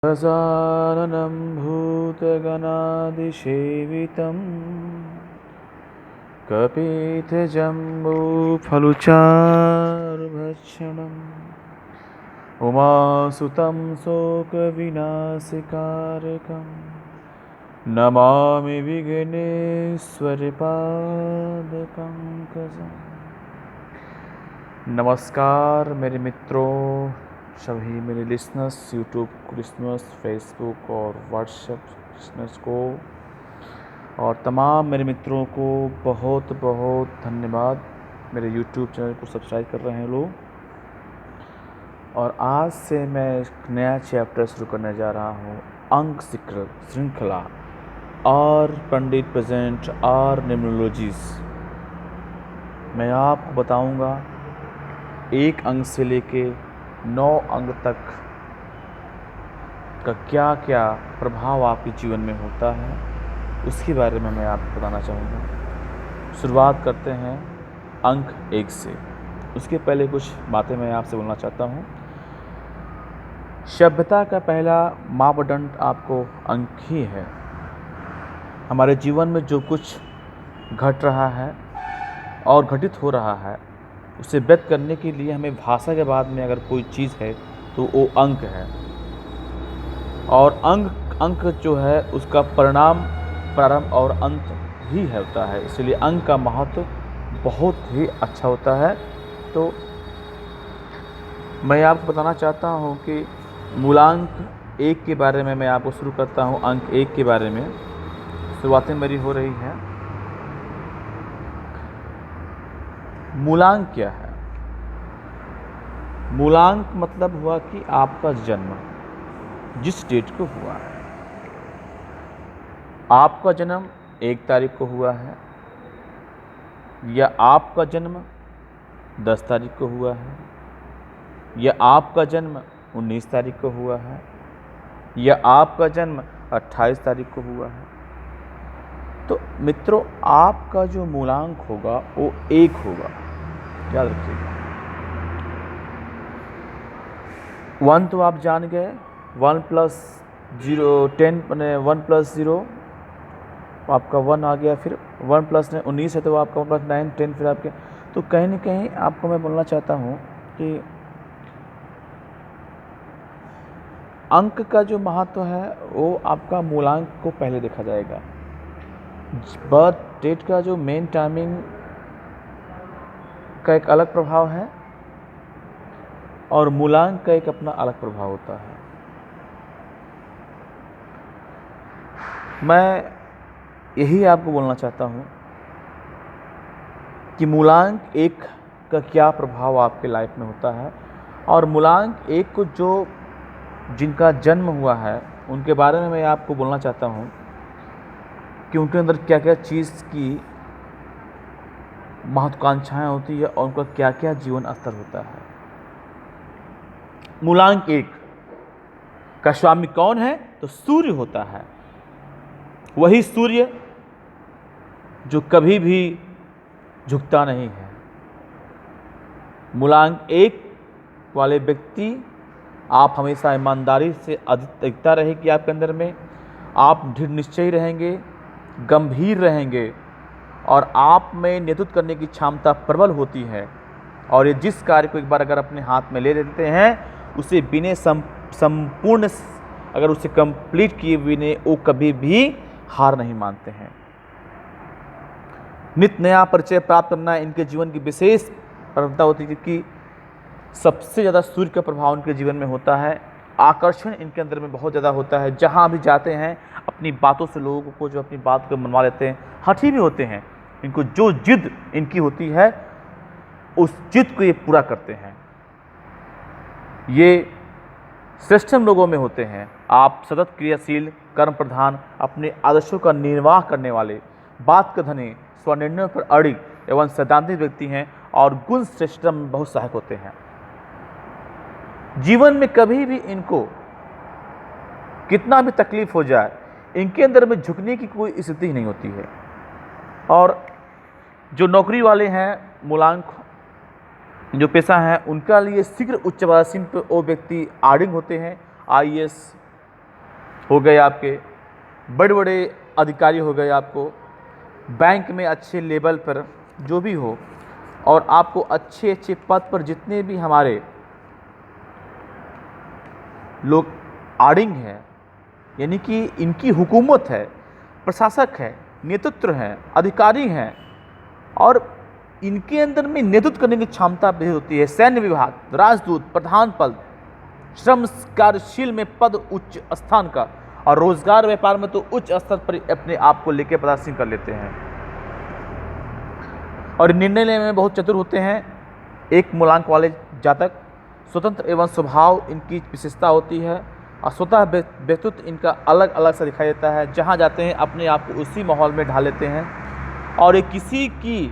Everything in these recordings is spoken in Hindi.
गजाननं भूतगणादिसेवितं कपितजम्बूफलचारुभक्षणम् उमासुतं शोकविनाशकारकं नमामि विघ्नेश्वरपादपङ्कजम्। नमस्कार मेरे मित्रों, सभी मेरे लिसनर्स, यूट्यूब लिसनर्स, फेसबुक और व्हाट्सएप लिसनर्स को और तमाम मेरे मित्रों को बहुत बहुत धन्यवाद। मेरे यूट्यूब चैनल को सब्सक्राइब कर रहे हैं लोग। और आज से मैं एक नया चैप्टर शुरू करने जा रहा हूँ, अंक श्रृंखला और पंडित प्रेजेंट और न्यूमरोलॉजीज। मैं आपको बताऊंगा एक अंक से लेके 9 अंक तक का क्या क्या प्रभाव आपके जीवन में होता है, उसके बारे में मैं आपको बताना चाहूँगा। शुरुआत करते हैं अंक 1 से। उसके पहले कुछ बातें मैं आपसे बोलना चाहता हूँ। सभ्यता का पहला मापदंड आपको अंक ही है। हमारे जीवन में जो कुछ घट रहा है और घटित हो रहा है, उसे व्यक्त करने के लिए हमें भाषा के बाद में अगर कोई चीज़ है तो वो अंक है। और अंक जो है उसका परिणाम प्रारंभ और अंत ही होता है, इसलिए अंक का महत्व बहुत ही अच्छा होता है। तो मैं आपको बताना चाहता हूँ कि मूलांक 1 के बारे में मैं आपको शुरू करता हूँ। अंक 1 के बारे में शुरुआतें मेरी हो रही हैं। मूलांक क्या है? मूलांक मतलब हुआ कि आपका जन्म जिस डेट को हुआ है। आपका जन्म 1 तारीख को हुआ है, या आपका जन्म 10 तारीख को हुआ है, या आपका जन्म 19 तारीख को हुआ है, या आपका जन्म 28 तारीख को हुआ है। तो मित्रों, आपका जो मूलांक होगा वो 1 होगा, याद रखिएगा। 1 तो आप जान गए, 1 + 0 10 मैंने 1 + 0 आपका 1 आ गया। फिर 1 + 19 है तो आपका 1 + 9 10, फिर आपके। तो कहीं ना कहीं आपको मैं बोलना चाहता हूँ कि अंक का जो महत्व है वो आपका मूलांक को पहले देखा जाएगा। बर्थ डेट का जो मेन टाइमिंग का एक अलग प्रभाव है और मूलांक का एक अपना अलग प्रभाव होता है। मैं यही आपको बोलना चाहता हूँ कि मूलांक 1 का क्या प्रभाव आपके लाइफ में होता है, और मूलांक 1 को जिनका जन्म हुआ है उनके बारे में मैं आपको बोलना चाहता हूँ कि उनके अंदर क्या क्या चीज़ की महत्वाकांक्षाएं होती है और उनका क्या क्या जीवन स्तर होता है। मूलांक 1 का स्वामी कौन है? तो सूर्य होता है। वही सूर्य जो कभी भी झुकता नहीं है। मूलांक 1 वाले व्यक्ति, आप हमेशा ईमानदारी से अधिकता रहेगी आपके अंदर में। आप दृढ़ निश्चयी रहेंगे, गंभीर रहेंगे और आप में नेतृत्व करने की क्षमता प्रबल होती है। और ये जिस कार्य को एक बार अगर अपने हाथ में ले लेते हैं, उसे बिना संपूर्ण अगर उसे कंप्लीट किए बिना वो कभी भी हार नहीं मानते हैं। नित्य नया परिचय प्राप्त करना इनके जीवन की विशेष प्रवृत्ति होती है, क्योंकि सबसे ज़्यादा सूर्य का प्रभाव उनके जीवन में होता है। आकर्षण इनके अंदर में बहुत ज़्यादा होता है। जहाँ भी जाते हैं अपनी बातों से लोगों को जो अपनी बात को मनवा लेते हैं, हठी भी होते हैं। इनको जो जिद इनकी होती है उस जिद को ये पूरा करते हैं। ये श्रेष्ठतम लोगों में होते हैं। आप सतत क्रियाशील, कर्म प्रधान, अपने आदर्शों का निर्वाह करने वाले, बात का धनी, स्वनिर्णय पर अड़िग एवं सैद्धांतिक व्यक्ति हैं और गुण श्रेष्ठतम में बहुत सहायक होते हैं। जीवन में कभी भी इनको कितना भी तकलीफ हो जाए, इनके अंदर में झुकने की कोई स्थिति ही नहीं होती है। और जो नौकरी वाले हैं, मूलांक जो पेशा है, उनका लिए शीघ्र उच्च पदासीन पर वो व्यक्ति आड़िंग होते हैं। IAS हो गए, आपके बड़े बड़े अधिकारी हो गए, आपको बैंक में अच्छे लेवल पर जो भी हो, और आपको अच्छे अच्छे पद पर जितने भी हमारे लोग आड़िंग हैं, यानी कि इनकी हुकूमत है, प्रशासक है, नेतृत्व हैं, अधिकारी हैं, और इनके अंदर में नेतृत्व करने की क्षमता भी होती है। सैन्य विभाग, राजदूत, प्रधान पद, श्रम कार्यशील में पद उच्च स्थान का, और रोजगार व्यापार में तो उच्च स्तर पर अपने आप को लेकर प्रदर्शन कर लेते हैं, और निर्णय लेने में बहुत चतुर होते हैं। एक मूलांक वाले जातक स्वतंत्र एवं स्वभाव इनकी विशेषता होती है, और स्वतः व्यक्तित्व इनका अलग अलग सा दिखाई देता है। जहाँ जाते हैं अपने आप को उसी माहौल में ढाल लेते हैं, और ये किसी की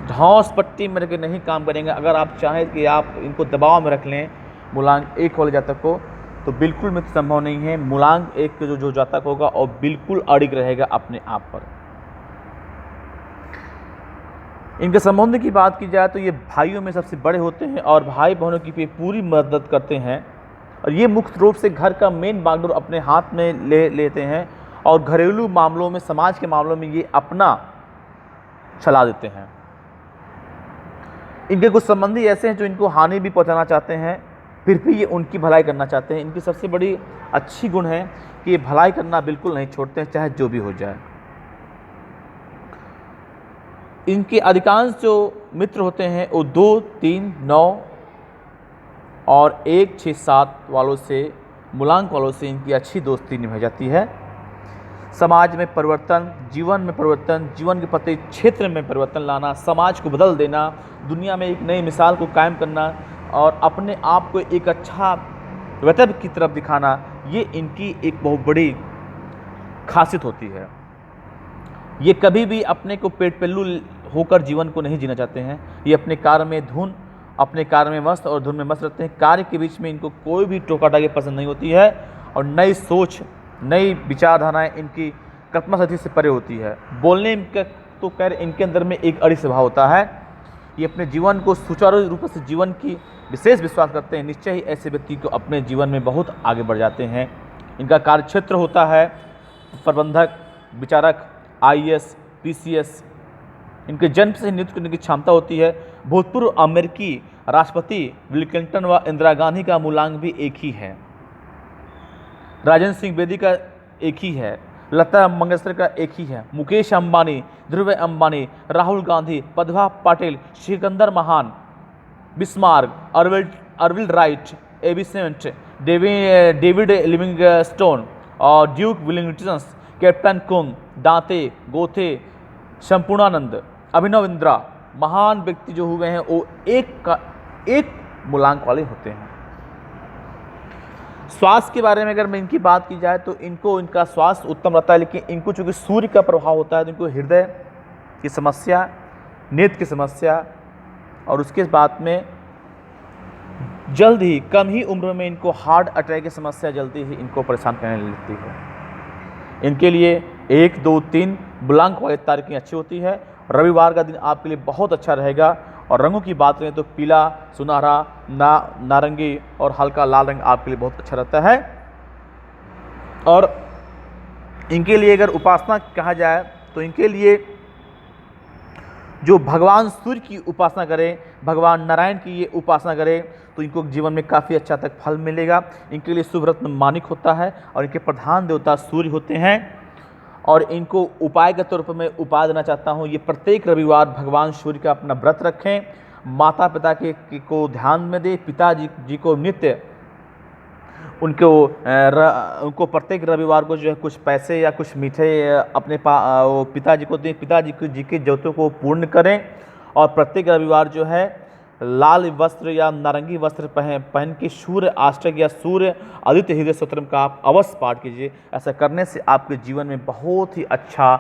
धौंस पट्टी में रह नहीं काम करेंगे। अगर आप चाहें कि आप इनको दबाव में रख लें मूलांक 1 वाले जातक को, तो बिल्कुल मित्र संभव नहीं है। मूलांक 1 के जो जातक होगा और बिल्कुल अड़िग रहेगा अपने आप पर। इनके संबंध की बात की जाए तो ये भाइयों में सबसे बड़े होते हैं, और भाई बहनों की पूरी मदद करते हैं, और ये मुख्य रूप से घर का मेन बागडोर अपने हाथ में ले लेते हैं, और घरेलू मामलों में, समाज के मामलों में ये अपना चला देते हैं। इनके कुछ संबंधी ऐसे हैं जो इनको हानि भी पहुंचाना चाहते हैं, फिर भी ये उनकी भलाई करना चाहते हैं। इनकी सबसे बड़ी अच्छी गुण है कि ये भलाई करना बिल्कुल नहीं छोड़ते हैं, चाहे जो भी हो जाए। इनके अधिकांश जो मित्र होते हैं वो 2, 3, 9 और 1, 6, 7 वालों से, मूलांक वालों से इनकी अच्छी दोस्ती निभाई जाती है। समाज में परिवर्तन, जीवन में परिवर्तन, जीवन के प्रत्येक क्षेत्र में परिवर्तन लाना, समाज को बदल देना, दुनिया में एक नई मिसाल को कायम करना, और अपने आप को एक अच्छा व्यक्तित्व की तरफ दिखाना, ये इनकी एक बहुत बड़ी खासियत होती है। ये कभी भी अपने को पेट पेल्लू होकर जीवन को नहीं जीना चाहते हैं। ये अपने कार्य में मस्त और धुन में मस्त रहते हैं। कार्य के बीच में इनको कोई भी टोका टाकी पसंद नहीं होती है, और नई सोच, नई विचारधाराएं इनकी कल्पना शक्ति से परे होती है। बोलने का तो खैर इनके अंदर में एक अड़ी स्वभाव होता है। ये अपने जीवन को सुचारू रूप से जीवन की विशेष विश्वास करते हैं। निश्चय ही ऐसे व्यक्ति को अपने जीवन में बहुत आगे बढ़ जाते हैं। इनका कार्य क्षेत्र होता है प्रबंधक, विचारक, IAS, PCS। इनके जन्म से नेतृत्व करने की क्षमता होती है। भूतपूर्व अमेरिकी राष्ट्रपति बिल क्लिंटन व इंदिरा गांधी का मूलांक भी एक ही है। राजेंद्र सिंह बेदी का एक ही है। लता मंगेशकर का एक ही है। मुकेश अंबानी, ध्रुव अंबानी, राहुल गांधी, पद्मा पाटिल, सिकंदर महान, बिस्मार्क, अर्विल राइट, एबिसेंट, डेविड लिविंगस्टोन और ड्यूक विलिंगटन, कैप्टन कुंग, दांते, गोथे, संपूर्णानंद, अभिनव इंदिरा, महान व्यक्ति जो हुए हैं वो एक मूलांक वाले होते हैं। स्वास्थ्य के बारे में अगर मैं इनकी बात की जाए तो इनका स्वास्थ्य उत्तम रहता है, लेकिन इनको चूँकि सूर्य का प्रभाव होता है तो इनको हृदय की समस्या, नेत्र की समस्या, और उसके बाद में जल्द ही कम ही उम्र में इनको हार्ट अटैक की समस्या जल्दी ही इनको परेशान करने लगती है। इनके लिए 1, 2, 3 मूलांक वाली तारीखें अच्छी होती है। रविवार का दिन आपके लिए बहुत अच्छा रहेगा। और रंगों की बात करें तो पीला, सुनहरा, नारंगी और हल्का लाल रंग आपके लिए बहुत अच्छा रहता है। और इनके लिए अगर उपासना कहा जाए तो इनके लिए जो भगवान सूर्य की उपासना करें, भगवान नारायण की ये उपासना करें तो इनको जीवन में काफ़ी अच्छा तक फल मिलेगा। इनके लिए शुभ रत्न माणिक होता है, और इनके प्रधान देवता सूर्य होते हैं। और इनको उपाय के तौर पर मैं उपाय देना चाहता हूँ, ये प्रत्येक रविवार भगवान सूर्य का अपना व्रत रखें, माता पिता को ध्यान में दें, पिताजी को नित्य उनको प्रत्येक रविवार को जो है कुछ पैसे या कुछ मीठे अपने पिताजी को दें, पिताजी जी की जरूरतों को पूर्ण करें। और प्रत्येक रविवार जो है लाल वस्त्र या नारंगी वस्त्र पहन के सूर्य अष्टक या सूर्य आदित्य हृदय स्तोत्रम का आप अवश्य पाठ कीजिए। ऐसा करने से आपके जीवन में बहुत ही अच्छा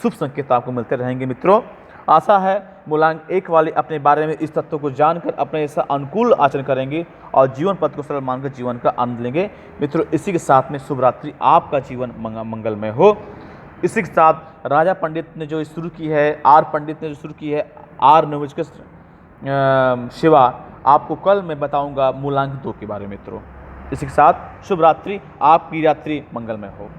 शुभ संकेत आपको मिलते रहेंगे। मित्रों, आशा है मूलांक 1 वाले अपने बारे में इस तत्व को जानकर अपने ऐसा अनुकूल आचरण करेंगे और जीवन पथ को सरल मानकर जीवन का आनंद लेंगे। मित्रों, इसी के साथ में शुभ रात्रि, आपका जीवन मंगलमय हो। इसी के साथ राजा पंडित ने जो शुरू की है, आर पंडित ने जो शुरू की है, आर न्यूमेरिकल सेवा, आपको कल मैं बताऊंगा मूलांक 2 के बारे में। मित्रों। इसी के साथ शुभ रात्रि, आपकी रात्रि मंगलमय हो।